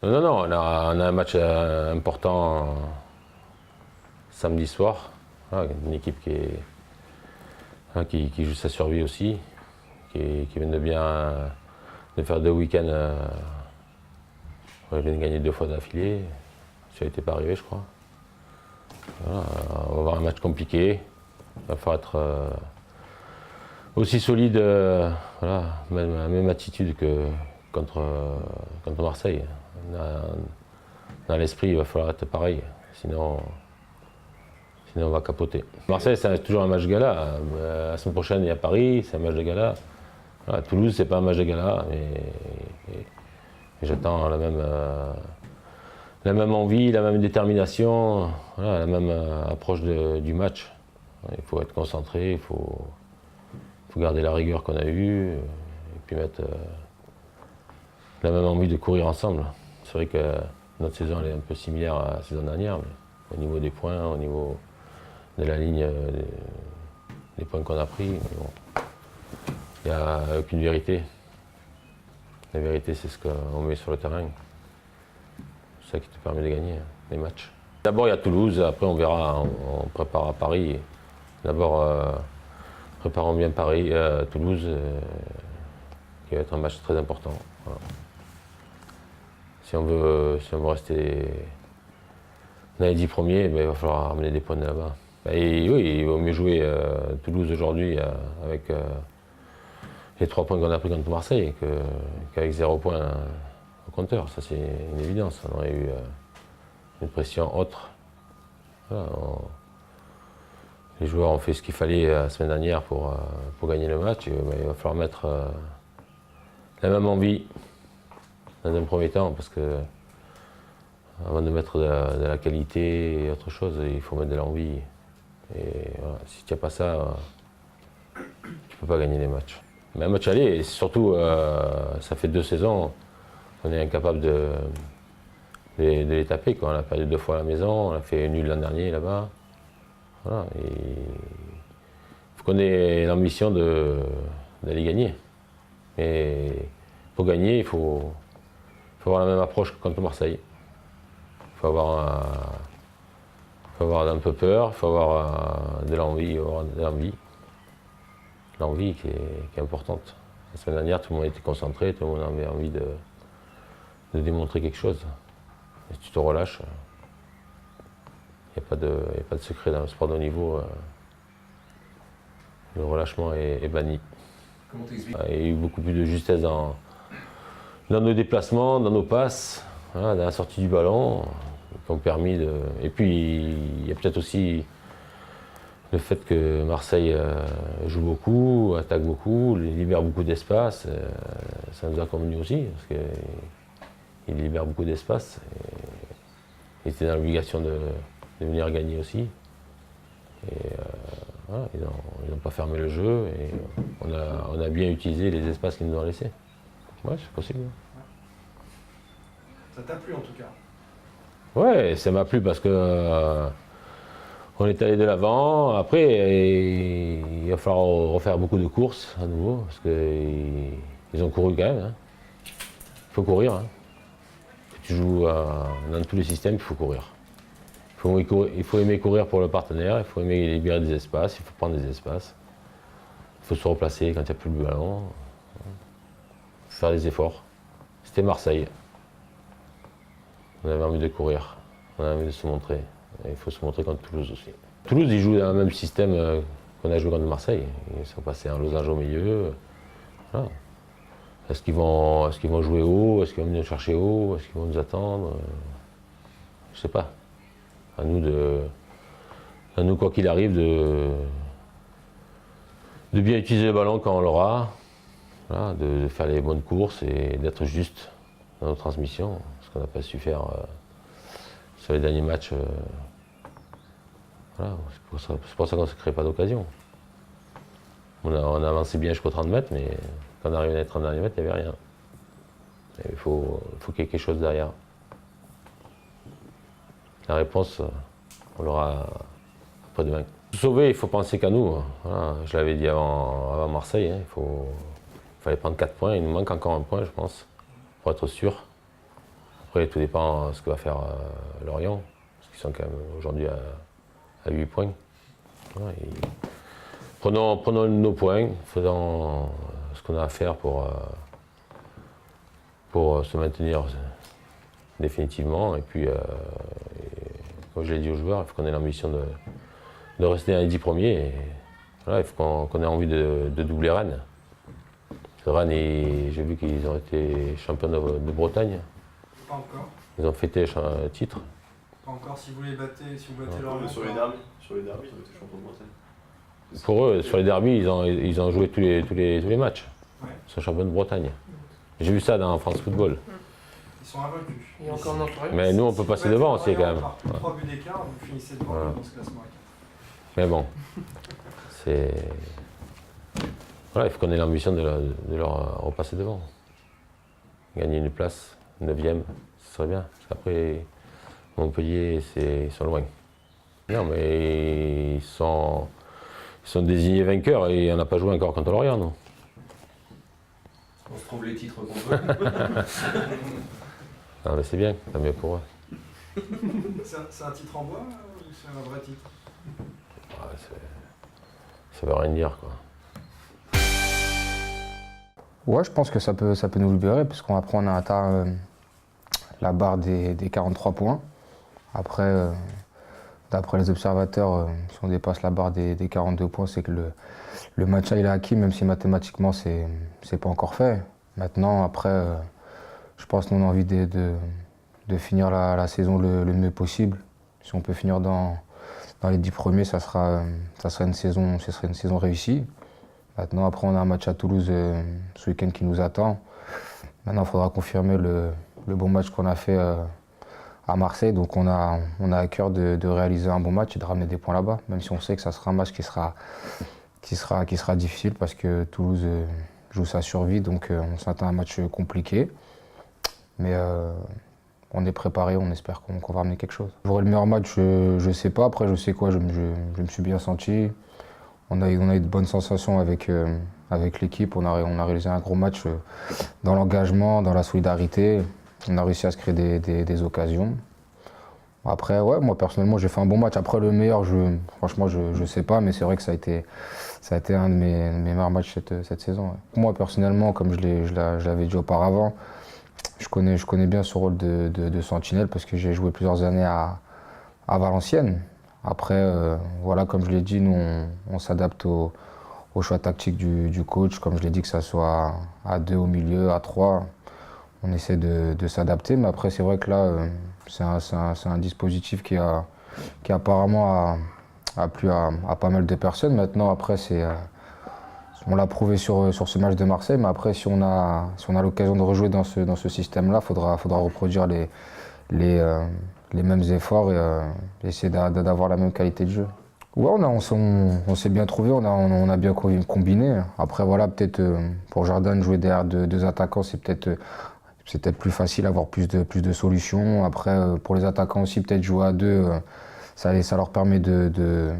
Non, on a un match important samedi soir. Voilà, une équipe qui joue sa survie aussi, qui vient de faire 2 week-ends. On vient de gagner 2 fois d'affilée. Ça n'était pas arrivé, je crois. Voilà, on va avoir un match compliqué. Il va falloir être aussi solide, voilà, même attitude que contre Marseille. Dans l'esprit, il va falloir être pareil, sinon on va capoter. Marseille, c'est toujours un match gala. La semaine prochaine, il y a Paris, c'est un match de gala. Voilà, Toulouse, c'est pas un match de gala, mais j'attends la même envie, la même détermination, voilà, la même approche du match. Il faut être concentré, il faut garder la rigueur qu'on a eue, et puis mettre la même envie de courir ensemble. C'est vrai que notre saison elle est un peu similaire à la saison dernière, mais au niveau des points, au niveau de la ligne, des points qu'on a pris, bon, il n'y a aucune vérité. La vérité, c'est ce qu'on met sur le terrain. C'est ça qui te permet de gagner les matchs. D'abord, il y a Toulouse, après on verra, on préparera Paris. D'abord, préparons bien Paris, Toulouse, qui va être un match très important. Voilà. Si on veut rester dans les 10 premiers, ben, il va falloir ramener des points de là-bas. Et oui, il vaut mieux jouer Toulouse aujourd'hui avec les 3 points qu'on a pris contre Marseille qu'avec 0 point au compteur. Ça, c'est une évidence. On aurait eu une pression autre. Voilà, les joueurs ont fait ce qu'il fallait la semaine dernière pour gagner le match. Ben, il va falloir mettre la même envie dans un premier temps, parce que avant de mettre de la qualité et autre chose, il faut mettre de l'envie. Et voilà, si tu n'as pas ça, tu ne peux pas gagner les matchs. Mais un match aller, et surtout, ça fait 2 saisons, on est incapable de les taper, quoi. On a perdu 2 fois à la maison, on a fait nul l'an dernier là-bas. Voilà, il faut qu'on ait l'ambition d'aller gagner. Mais pour gagner, il faut avoir la même approche que contre Marseille. Il faut avoir un peu peur, il faut avoir de l'envie, l'envie qui est importante. La semaine dernière, tout le monde était concentré, tout le monde avait envie de démontrer quelque chose. Et si tu te relâches, il n'y a pas de secret dans le sport de haut niveau. Le relâchement est banni. Comment t'expliques? Il y a eu beaucoup plus de justesse dans nos déplacements, dans nos passes, voilà, dans la sortie du ballon, qui ont permis de. Et puis, il y a peut-être aussi le fait que Marseille joue beaucoup, attaque beaucoup, libère beaucoup d'espace. Ça nous a convenu aussi, parce qu'il libère beaucoup d'espace. Ils étaient dans l'obligation de venir gagner aussi. Et voilà, ils n'ont pas fermé le jeu, et on a bien utilisé les espaces qu'ils nous ont laissés. Ouais, c'est possible. Ça t'a plu en tout cas? Ouais, ça m'a plu parce que on est allé de l'avant. Après, il va falloir refaire beaucoup de courses à nouveau, parce qu'ils ont couru quand même. Hein. Il faut courir. Hein. Tu joues dans tous les systèmes, il faut courir. Il faut aimer courir pour le partenaire, il faut aimer libérer des espaces, il faut prendre des espaces. Il faut se replacer quand il n'y a plus le ballon. Faire des efforts. C'était Marseille. On avait envie de courir, on avait envie de se montrer. Et il faut se montrer contre Toulouse aussi. Toulouse, ils jouent dans le même système qu'on a joué contre Marseille. Ils sont passés en losange au milieu. Voilà. Est-ce qu'ils vont jouer haut? Est-ce qu'ils vont venir chercher haut? Est-ce qu'ils vont nous attendre? Je ne sais pas. À nous, quoi qu'il arrive, de bien utiliser le ballon quand on l'aura, voilà, de faire les bonnes courses et d'être juste dans nos transmissions, ce qu'on n'a pas su faire sur les derniers matchs. Voilà, c'est pour ça qu'on ne se crée pas d'occasion. On a avancé bien jusqu'aux 30 mètres, mais quand on arrive à les 30 derniers mètres, il n'y avait rien. Et il faut qu'il y ait quelque chose derrière. La réponse, on l'aura après-demain. Pour sauver, il faut penser qu'à nous. Voilà, je l'avais dit avant Marseille, hein, il fallait prendre 4 points. Il nous manque encore un point, je pense, pour être sûr. Après, tout dépend de ce que va faire Lorient, parce qu'ils sont quand même aujourd'hui à 8 points. Voilà, prenons nos points, faisons ce qu'on a à faire pour se maintenir définitivement. Et puis, comme je l'ai dit aux joueurs, il faut qu'on ait l'ambition de rester dans les 10 premiers. Et voilà, il faut qu'on ait envie de doubler Rennes. Rennes, j'ai vu qu'ils ont été champions de Bretagne. Pas encore. Ils ont fêté le titre. Pas encore. Si vous battez Non, Lorient. sur les derbys, ils ont été champions de Bretagne. Pour eux, sur les derbys, ils ont joué tous les matchs. Ouais. Ils sont champions de Bretagne. J'ai vu ça dans France Football. Ils sont invaincus. Il y a encore un autre. Mais nous, on peut passer devant aussi quand même. Par 3 buts d'écart, vous finissez devant Voilà. dans ce classement. Mais bon, c'est. Voilà, il faut qu'on ait l'ambition de leur repasser devant. Gagner une place, 9e, ce serait bien. Parce qu'après, Montpellier, ils sont loin. Non, mais ils sont désignés vainqueurs et on n'a pas joué encore contre Lorient, non. On se trouve les titres contre eux. Non, mais c'est bien, tant mieux pour eux. C'est un titre en bois ou c'est un vrai titre? Ouais, ça veut rien dire, quoi. Ouais, je pense que ça peut nous libérer, puisqu'on après on a atteint la barre des 43 points. Après, d'après les observateurs, si on dépasse la barre des 42 points, c'est que le match il est acquis, même si mathématiquement c'est pas encore fait. Maintenant, après, je pense qu'on a envie de finir la saison le mieux possible. Si on peut finir dans les 10 premiers, ça sera une saison réussie. Maintenant, après, on a un match à Toulouse ce week-end qui nous attend. Maintenant, il faudra confirmer le bon match qu'on a fait à Marseille. Donc, on a à cœur de réaliser un bon match et de ramener des points là-bas, même si on sait que ça sera un match qui sera difficile parce que Toulouse joue sa survie. Donc, on s'attend à un match compliqué. Mais on est préparé, on espère qu'on va ramener quelque chose. J'aurai le meilleur match, je ne sais pas. Après, je sais quoi, je me suis bien senti. On a eu de bonnes sensations avec l'équipe. On a réalisé un gros match dans l'engagement, dans la solidarité. On a réussi à se créer des occasions. Après, ouais, moi personnellement, j'ai fait un bon match. Après, le meilleur, franchement, je ne sais pas, mais c'est vrai que ça a été un de mes meilleurs matchs cette saison. Ouais. Moi, personnellement, comme je l'avais dit auparavant, je connais bien ce rôle de sentinelle parce que j'ai joué plusieurs années à Valenciennes. Après, voilà, comme je l'ai dit, nous, on s'adapte au choix tactique du coach. Comme je l'ai dit, que ça soit à 2 au milieu, à 3, on essaie de s'adapter. Mais après, c'est vrai que là, c'est un dispositif qui apparemment a plu à pas mal de personnes. Maintenant, après, on l'a prouvé sur ce match de Marseille. Mais après, si on a l'occasion de rejouer dans ce système-là, faudra reproduire les mêmes efforts et essayer d'avoir la même qualité de jeu. Ouais, on s'est bien trouvé, on a bien combiné. Après, voilà, peut-être pour Jordan, jouer derrière deux attaquants, c'est peut-être plus facile, avoir plus de solutions. Après, pour les attaquants aussi, peut-être jouer à 2, ça leur permet de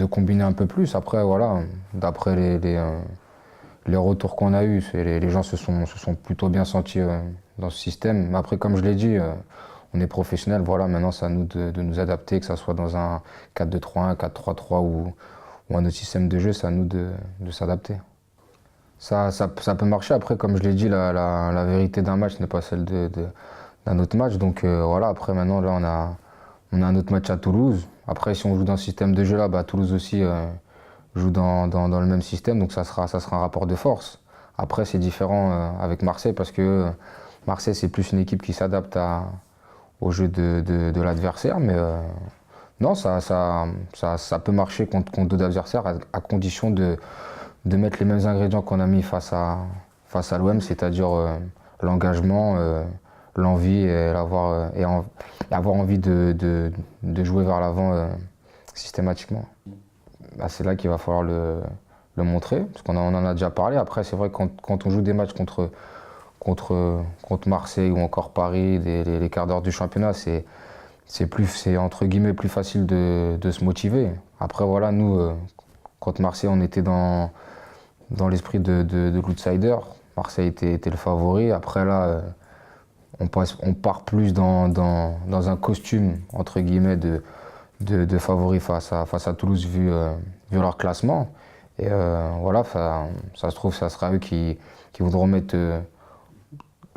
combiner un peu plus. Après, voilà, d'après les retours qu'on a eus, les gens se sont plutôt bien sentis dans ce système. Mais après, comme je l'ai dit, on est professionnel, voilà, maintenant c'est à nous de nous adapter, que ce soit dans un 4-2-3-1, 4-3-3 ou un autre système de jeu, c'est à nous de s'adapter. Ça peut marcher, après comme je l'ai dit, la vérité d'un match n'est pas celle d'un autre match, donc voilà, après maintenant là on a un autre match à Toulouse. Après si on joue dans ce système de jeu là, Toulouse aussi joue dans le même système, donc ça sera un rapport de force. Après c'est différent avec Marseille parce que Marseille c'est plus une équipe qui s'adapte au jeu de l'adversaire, mais non, ça peut marcher contre d'autres adversaires à condition de mettre les mêmes ingrédients qu'on a mis face à l'OM, c'est-à-dire l'engagement, l'envie et avoir envie de jouer vers l'avant systématiquement. C'est là qu'il va falloir le montrer, parce qu'on en a déjà parlé. Après, c'est vrai que quand on joue des matchs contre Marseille ou encore Paris, les quarts d'heure du championnat, c'est entre guillemets plus facile de se motiver. Après voilà, nous, contre Marseille, on était dans l'esprit de l'outsider. Marseille était le favori. Après là, on part plus dans un costume, entre guillemets, de favori face à Toulouse vu leur classement. Et voilà, ça se trouve, ça sera eux qui voudront mettre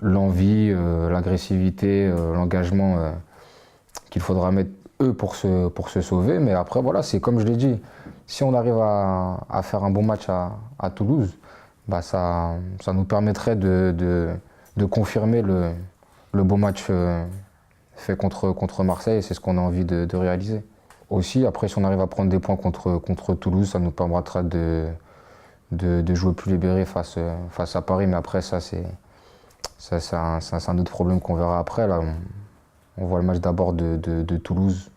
l'envie, l'agressivité, l'engagement qu'il faudra mettre eux pour se sauver. Mais après, voilà, c'est comme je l'ai dit, si on arrive à faire un bon match à Toulouse, bah ça nous permettrait de confirmer le beau match fait contre Marseille, et c'est ce qu'on a envie de réaliser. Aussi, après, si on arrive à prendre des points contre Toulouse, ça nous permettra de jouer plus libéré face à Paris. Mais après, ça c'est un autre problème qu'on verra après. Là, on voit le match d'abord de Toulouse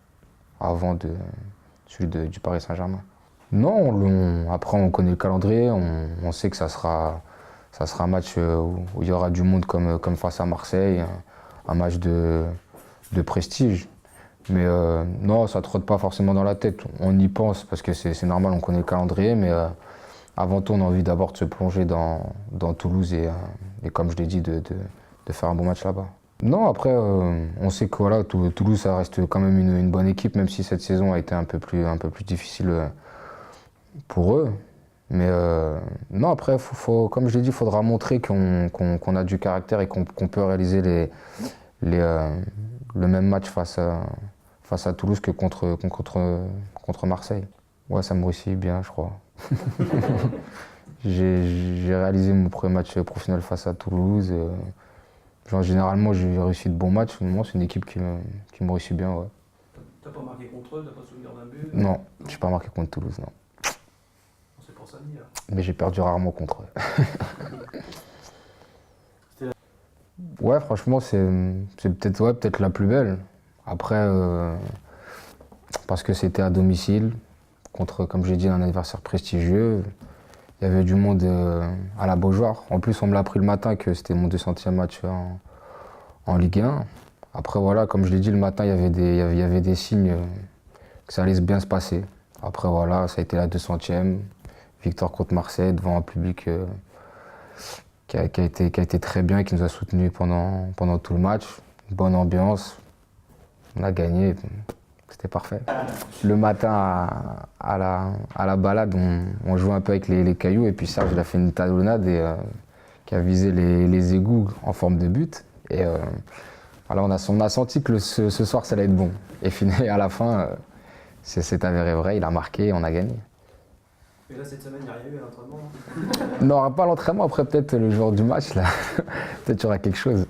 avant celui du Paris Saint-Germain. Non, après on connaît le calendrier, on sait que ça sera un match où il y aura du monde comme face à Marseille, un match de prestige. Mais non, ça ne trotte pas forcément dans la tête. On y pense parce que c'est normal, on connaît le calendrier, mais avant tout, on a envie d'abord de se plonger dans Toulouse et comme je l'ai dit, de faire un bon match là-bas. Non, après, on sait que voilà, Toulouse, ça reste quand même une bonne équipe, même si cette saison a été un peu plus difficile pour eux. Mais non, après, comme je l'ai dit, il faudra montrer qu'on a du caractère et qu'on peut réaliser le même match face à Toulouse que contre Marseille. Ouais, ça me réussit bien, je crois. J'ai réalisé mon premier match professionnel face à Toulouse. Généralement, j'ai réussi de bons matchs. C'est une équipe qui me réussit bien. Ouais. T'as pas marqué contre eux, t'as pas souvenir d'un but? Non, je n'ai pas marqué contre Toulouse, non. C'est pour samedi, là. Mais j'ai perdu rarement contre eux. Ouais, franchement, c'est peut-être la plus belle. Après, parce que c'était à domicile, contre, comme j'ai dit, un adversaire prestigieux. Il y avait du monde à la Beaujoire. En plus, on me l'a appris le matin que c'était mon 200e match en Ligue 1. Après, voilà, comme je l'ai dit, le matin, il y avait des signes que ça allait bien se passer. Après, voilà, ça a été la 200e. Victoire contre Marseille devant un public qui a été très bien, qui nous a soutenus pendant tout le match. Une bonne ambiance. On a gagné. C'était parfait. Le matin, à la balade, on jouait un peu avec les cailloux et puis Serge il a fait une talonnade qui a visé les égouts en forme de but. Et alors on a senti que ce soir ça allait être bon. Et à la fin, c'est avéré vrai, il a marqué et on a gagné. Et là, cette semaine, il n'y a rien eu à l'entraînement? Non, pas l'entraînement, après peut-être le jour du match, là. Peut-être qu'il y aura quelque chose.